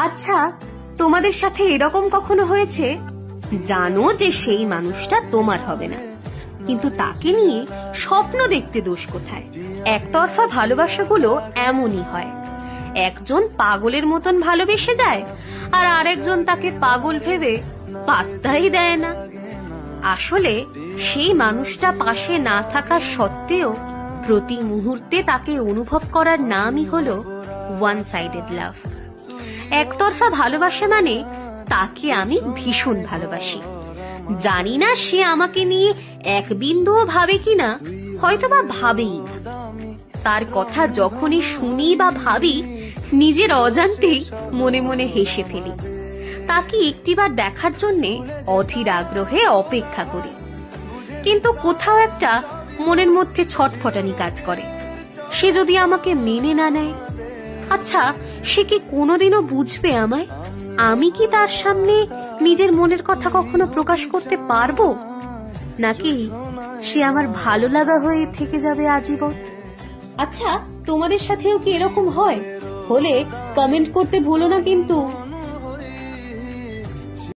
আচ্ছা, তোমাদের সাথে এরকম কখনো হয়েছে জানো যে সেই মানুষটা তোমার হবে না, কিন্তু তাকে নিয়ে স্বপ্ন দেখতে দোষ কোথায়? একতরফা ভালোবাসাগুলো এমনই হয়, একজন পাগলের মতন ভালোবেসে যায় আর আরেকজন তাকে পাগল ভেবে পাত্তাই দেয় না। আসলে সেই মানুষটা পাশে না থাকা সত্ত্বেও প্রতি মুহূর্তে তাকে অনুভব করার নামই হলো ওয়ান সাইডেড লাভ। একতরফা ভালোবাসা মানে তাকে আমি ভীষণ ভালোবাসি, জানি না সে আমাকে নিয়ে এক বিন্দুও ভাবে কিনা, হয়তোবা ভাবেই না। তার কথা যখনই শুনি বা ভাবি নিজের অজান্তেই মনে মনে হেসে ফেলি। তাকে একটিবার দেখার জন্যে অধীর আগ্রহে অপেক্ষা করি, কিন্তু কোথাও একটা মনের মধ্যে ছটফটানি কাজ করে, সে যদি আমাকে মেনে না নেয়। আচ্ছা, সে কি কোনোদিনও বুঝবে আমায়? আমি কি তার সামনে নিজের মনের কথা কখনো প্রকাশ করতে পারবো, নাকি সে আমার ভালো লাগা হয়ে থেকে যাবে আজীবন? আচ্ছা, তোমাদের সাথেও কি এরকম হয়? হলে কমেন্ট করতে ভুলো না কিন্তু।